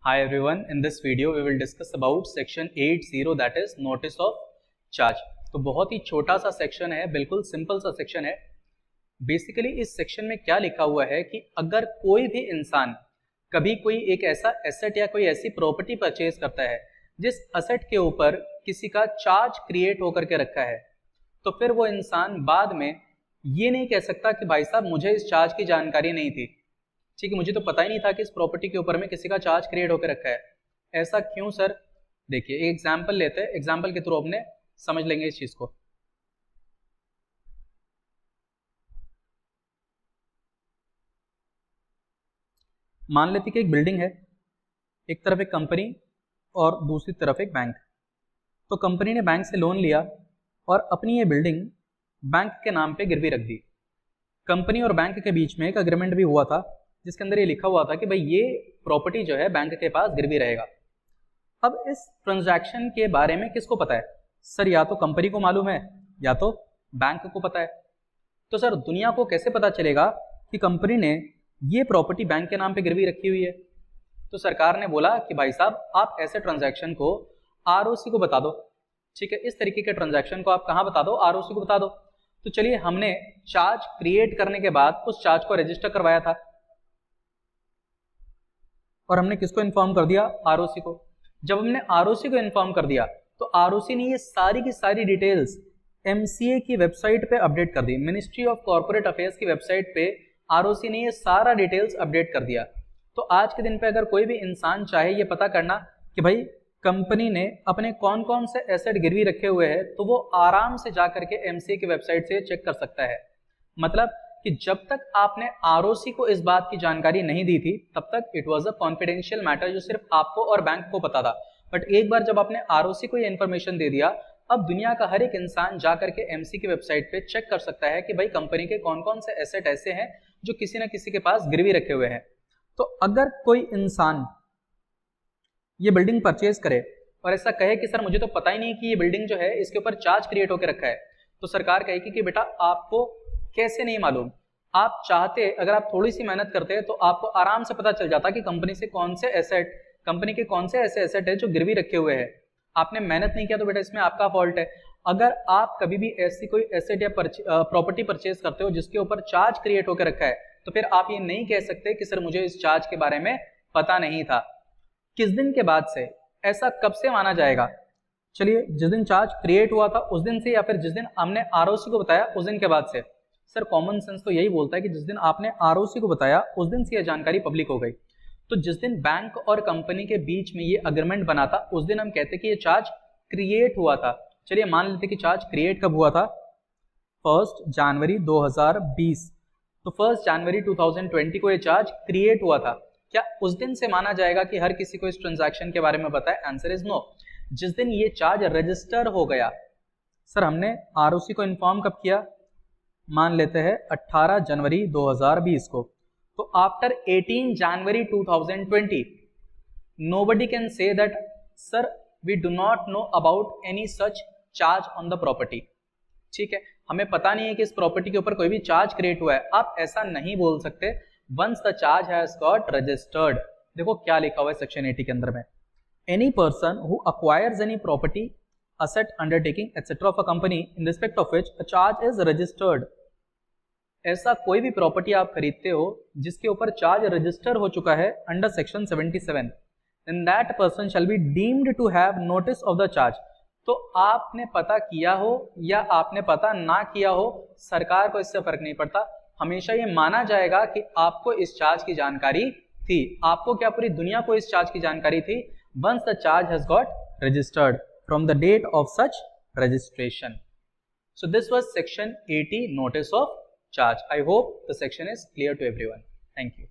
Hi everyone, in this video we will discuss about section 80 that is notice of charge। तो बहुत ही छोटा सा section है, बिल्कुल सिंपल सा सेक्शन है। बेसिकली इस सेक्शन में क्या लिखा हुआ है कि अगर कोई भी इंसान कभी कोई एक ऐसा एसेट या कोई ऐसी प्रॉपर्टी परचेज करता है जिस एसेट के ऊपर किसी का चार्ज क्रिएट होकर के रखा है, तो फिर वो इंसान बाद में ये नहीं कह सकता कि भाई साहब मुझे इस चार्ज की जानकारी नहीं थी, ठीक है, मुझे तो पता ही नहीं था कि इस प्रॉपर्टी के ऊपर में किसी का चार्ज क्रिएट होकर रखा है। ऐसा क्यों सर? देखिए एक एग्जांपल लेते हैं, एग्जांपल के थ्रू अपने समझ लेंगे इस चीज को। मान लेते कि एक बिल्डिंग है, एक तरफ एक कंपनी और दूसरी तरफ एक बैंक। तो कंपनी ने बैंक से लोन लिया और अपनी ये बिल्डिंग बैंक के नाम पे गिरवी रख दी। कंपनी और बैंक के बीच में एक अग्रीमेंट भी हुआ था जिसके अंदर ये लिखा हुआ था कि भाई ये प्रॉपर्टी जो है बैंक के पास गिरवी रहेगा। अब इस ट्रांजैक्शन के बारे में किसको पता है? सर या तो कंपनी को मालूम है या तो बैंक को पता है। तो सर दुनिया को कैसे पता चलेगा कि कंपनी ने ये प्रॉपर्टी बैंक के नाम पे गिरवी रखी हुई है? तो सरकार ने बोला कि भाई साहब आप ऐसे ट्रांजैक्शन को आरओसी को बता दो, ठीक है, इस तरीके के ट्रांजैक्शन को आप कहाँ बता दो? आरओसी को बता दो। तो चलिए हमने चार्ज क्रिएट करने के बाद उस चार्ज को रजिस्टर करवाया था और हमने किसको इन्फॉर्म कर दिया? आरओसी को। जब हमने आरओसी को इन्फॉर्म कर दिया तो आरओसी ने ये सारी की सारी डिटेल्स एमसीए की वेबसाइट पे अपडेट कर दी। मिनिस्ट्री ऑफ कॉर्पोरेट अफेयर्स की वेबसाइट पे आरओसी ने ये सारा डिटेल्स अपडेट कर दिया। तो आज के दिन पे अगर कोई भी इंसान चाहे ये पता करना कि भाई कंपनी ने अपने कौन कौन से एसेट गिरवी रखे हुए हैं, तो वो आराम से जा करके एमसीए की वेबसाइट से चेक कर सकता है। मतलब कि जब तक आपने आरओसी को इस बात की जानकारी नहीं दी थी तब तक it was a confidential matter जो सिर्फ आपको और बैंक को पता था। बट एक बार जब आपने आरओसी को ये इन्फॉर्मेशन दे दिया, अब दुनिया का हर एक इंसान जा करके एमसी की वेबसाइट पे चेक कर सकता है कि भाई कंपनी के कौन कौन से एसेट ऐसे हैं जो किसी न किसी के पास गिरवी रखे हुए हैं। तो अगर कोई इंसान ये बिल्डिंग परचेज करे और ऐसा कहे कि सर मुझे तो पता ही नहीं कि ये बिल्डिंग जो है इसके ऊपर चार्ज क्रिएट होकर रखा है, तो सरकार कहेगी कि बेटा आपको कैसे नहीं मालूम? आप चाहते, अगर आप थोड़ी सी मेहनत करते तो आपको आराम से पता चल जाता कि कंपनी से कौन से एसेट, कंपनी के कौन से ऐसे एसेट है जो गिरवी रखे हुए हैं। आपने मेहनत नहीं किया तो बेटा इसमें आपका फॉल्ट है। अगर आप कभी भी ऐसी कोई एसेट या प्रॉपर्टी परचेज करते हो जिसके ऊपर चार्ज क्रिएट होकर रखा है, तो फिर आप ये नहीं कह सकते कि सर मुझे इस चार्ज के बारे में पता नहीं था। किस दिन के बाद से, ऐसा कब से माना जाएगा? चलिए जिस दिन चार्ज क्रिएट हुआ था उस दिन से, या फिर जिस दिन हमने आरओसी को बताया उस दिन के बाद से? सर कॉमन सेंस तो यही बोलता है कि जिस दिन आपने आरओसी को बताया उस दिन से यह जानकारी पब्लिक हो गई। तो जिस दिन बैंक और कंपनी के बीच में ये अग्रीमेंट बना था उस दिन हम कहते कि ये चार्ज क्रिएट हुआ था। चलिए मान लेते कि चार्ज क्रिएट कब हुआ था? 1 जनवरी 2020। तो 1 जनवरी 2020 को ये चार्ज क्रिएट हुआ था। क्या उस दिन से माना जाएगा कि हर किसी को इस ट्रांजैक्शन के बारे में पता है? Answer is no. जिस दिन ये चार्ज रजिस्टर हो गया, सर हमने आरओसी को इन्फॉर्म कब किया? मान लेते हैं 18 जनवरी 2020 को। तो after 18 January 2020 nobody can say that sir we do not know about any such charge on the property। ठीक है, हमें पता नहीं है कि इस प्रॉपर्टी के ऊपर कोई भी चार्ज क्रिएट हुआ है। आप ऐसा नहीं बोल सकते once the charge has got registered. देखो क्या लिखा हुआ है सेक्शन 80 के अंदर में, any person who acquires any property, asset, undertaking, etc. of a company in respect of which a charge is registered। ऐसा कोई भी प्रॉपर्टी आप खरीदते हो जिसके ऊपर चार्ज रजिस्टर हो चुका है under section 77, then that person shall be deemed to have notice of the charge। तो आपने पता किया हो या आपने पता ना किया हो, सरकार को इससे फर्क नहीं पड़ता। हमेशा ये माना जाएगा कि आपको इस चार्ज की जानकारी थी। आपको क्या, पूरी दुनिया को इस चार्ज की जानकारी थी। once the charge has got registered from the date of such registration। So this was section 80 notice of charge। I hope the section is clear to everyone. Thank you.